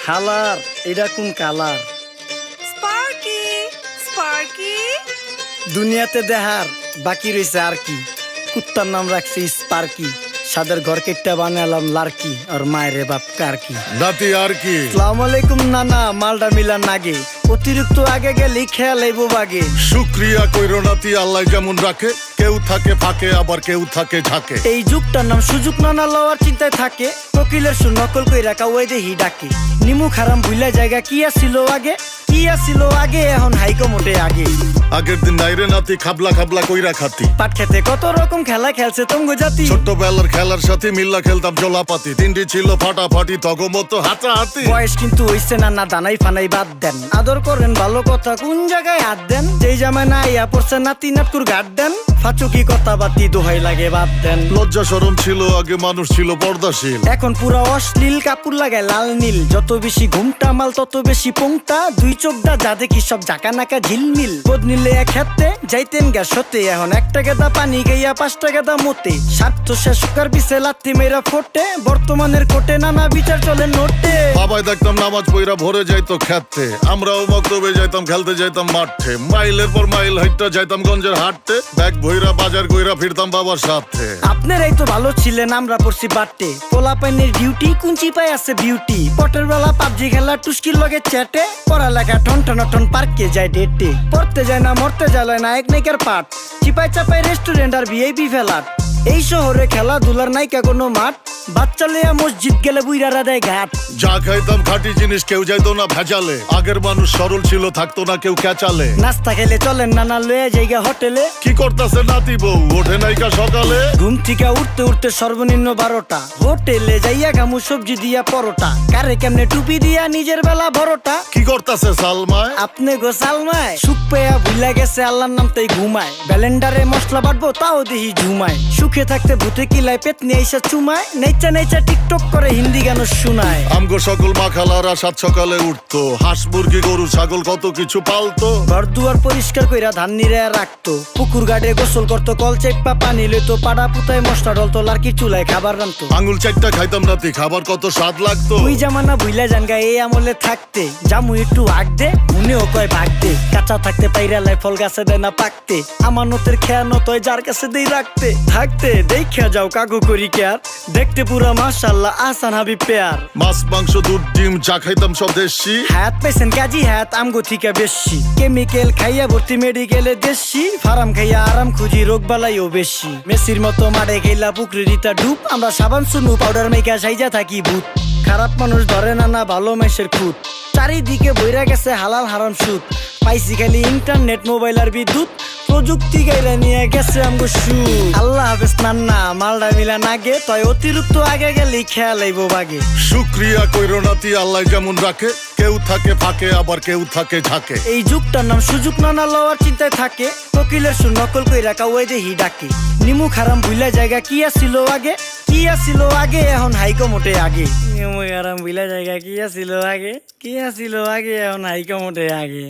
খালার এটা কোন কালার? স্পার্কি স্পার্কি দুনিয়াতে দেহার বাকি রয়েছে আর কি। কুত্তার নাম রাখছি স্পার্কি, সাদের ঘর কেটটা বানালাম লার্কি, আর মায়ের বাপ কারকি। নাতি আর কি? আসসালামু আলাইকুম নানা, মালডা মিলা নাগে, অতিরিক্ত আগে গেলি খেয়াল আইবো বাগে। শুক্রিয়া কইরো নাতি, আল্লাহ যেমন রাখে, কেউ থাকে ফাঁকে আবার কেউ থাকে ঝাঁকে। এই যুগটার নাম সুযোগ নানা লওয়ার চিন্তায় থাকে, কোকিলের সুর নকল কইরা কাউয়াই দেহি ডাকে। নিমু খারাম ভুলা জায়গা কি আসিল আগে, কি আসিল আগে, এখন হাইকো মোটে আগে। আগের দিন নাইরে নাতি খাবলা খাবলা কইরা খাতি, পাট খেতে কত রকম খেলা খেলছে তঙ্গ জাতি। ছোট্টবেলার খেলার সাথে মিল্লা খেলতাম জলাপাতি, তিনটি ছিল ফাটাফাটি তগমতো হাতাহাতি। বয়স কিন্তু হইছে না দানাই ফানাই বাদ দেন, আদর করেন ভালো কথা কোন জায়গায় হাত দেন। যেই জামায় না ইয়া পড়ছে নাতি নাটকুর ঘাট দেন, ফাচুকি কথা বাতি দোহাই লাগে বাদ দেন। লজ্জা শরম ছিল আগে, মানুষ ছিল পর্দাশীল, এখন পুরো অশ্লীল কাপড় লাগায় লাল নীল। যত বেশি ঘুমটা মাল তত বেশি পোংটা, দুই চোখটা যা দেখি সব জাকা নাকা ঝিলমিল। বোধ নিলে এক হাতে যাইতেন গা সতে, এখন একটা গেদা পানি গাইয়া 5টা গেদা মতে। স্বার্থ শেষ কার পিছে লাথি মেয়েরা ফোটে, বর্তমানের কোটে নানা বিচার চলে নোটে। বাবাই দেখতাম নামাজ পইরা ভরে যাইতো খেতে, আমরাও মক্তবে যাইতাম খেলতে যাইতাম মাঠে। মাইলের পর মাইল হাইটটা যাইতাম গঞ্জের হাটতে, ব্যাগ ভইরা বাজার কইরা ফিরতাম বাবার সাথে। আপনারাই তো ভালো ছিলেন, আমরা পড়ছি বাটে। পোলা পাইনের ডিউটি কুঞ্চি পাই আছে বিউটি, পটের বেলা পাবজি খেলা টুস্কির লগে চ্যাটে। পড়ালেখা টন টন টন পার্কে যায় ডেটে, পড়তে যায় না মরতে যায় নায়ক নায়িকার পাঠ। চিপাই চাপাই রেস্টুরেন্ট আর ভিআইপি ফেলাট, এই শহরে খেলাধুলার নাইকা কোনো মাঠ। বাচ্চা লেয়া মসজিদ গেলে বুইরারা দেয় ঘাট। যা খাইতাম খাঁটি জিনিস, কেউ যাইতো না ভেজালে। আগের মানুষ সরল ছিল, থাকতো না কেউ ক্যাচালে। নাস্তা খেলে চলেন নানা লয়ে জায়গা হোটেলে। কি করতাছে নাতি বউ, ওঠে নাইকা সকালে। ঘুম থেকে উঠতে উঠতে সর্বনিম্ন 12টা, হোটেলে যাইয়া গামু সবজি দিয়া পরোটা। কারে কেমনে টুপি দিয়া নিজের বেলা বড়টা। কি করতাছে সালমায়? আপনি গো সালমায় সুখ পেয়া ভুলা গেছে আল্লাহর নাম তাই ঘুমায়। ব্যালেন্ডারে মশলা বাটবো তাও দেহি ঝুমায়। সুখে থাকতে ভূতে কিলায় পেট নিয়ে আইসা চুমায়। নেচা নেচা টিকটক করে হিন্দি গান শুনায়। আমগো সকল মাখালারা সাত সকালে উঠতো, হাঁস মুরগি গরু ছাগল কত কিছু পালতো। ঘর দুয়ার পরিষ্কার কইরা ধান নিরে রাখতো, পুকুর গাড়ে গোসল করতো, কল চেপা পানি লইতো। পাড়া পুতায় মশলা ডলতো, লার্কি চুলায় খাবার রান্তো। আঙুল চারটা খাইতাম নাতি, খাবার কত স্বাদ লাগতো। ওই জামানা ভুইলা জানগা এই আমলে থাকতে, জামু একটু আগ দে মনেও কয় ভাগ দে। কাঁচা থাকতে পাইরালাই ফল গাছে দেয় না পাকতে, আমানতের খেয়ানত হয় যার কাছে দেই রাখতে। থাকতে দেখা যাও কাগু করি কেয়ার, দেখতে পুরা মাশাআল্লাহ আহসান হাবিব পেয়ার। মাছ মাংস দুধ ডিম যা খাইতাম সব দেশি, হাত পেছেন কাজী হাত আমগো থিকা বেশি। কেমিক্যাল খাইয়া ভর্তি মেডিকেলে দেশি, ফার্ম খাইয়া আরাম খুঁজি রোগ বালাইও বেশি। মেসির মতো মাঠে খেলা পুকুরে রিতা ডুব, আমরা সাবান সুনু পাউডার মেকা সাইজা থাকি ভূত। খারাপ মানুষ ধরে না ভালো মেসের খুঁত, চারিদিকে বইরা গেছে হালাল হারাম সুদ। পাইছি খালি ইন্টারনেট মোবাইল আর বিদ্যুৎ, প্রযুক্তি গাইলা নিয়ে গেছে আমগো সু। আল্লাহ হাফেজ নান্না, মালডা মিলা নাগে, তয় অতিরিক্ত আগে গেলি খেয়াল আইবো বাগে। শুক্রিয়া কইরো নাতি, আল্লাহ যেমন রাখে, কেউ থাকে ফাঁকে আবার কেউ থাকে ঝাঁকে। এই যুগটার নাম সুযোগ নানা লওয়ার চিন্তায় থাকে, কোকিলের সুর নকল কইরা কাউয়াই দেহি ডাকে। নিমু খারাম ভুলা জায়গা কি আসিল আগে, কি আসিল আগে, এখন হাইকো মোটে আগে। নিমু খারাম ভুলা জায়গা কি আসিল আগে, কি আসিল আগে, এখন হাইকো মোটে আগে।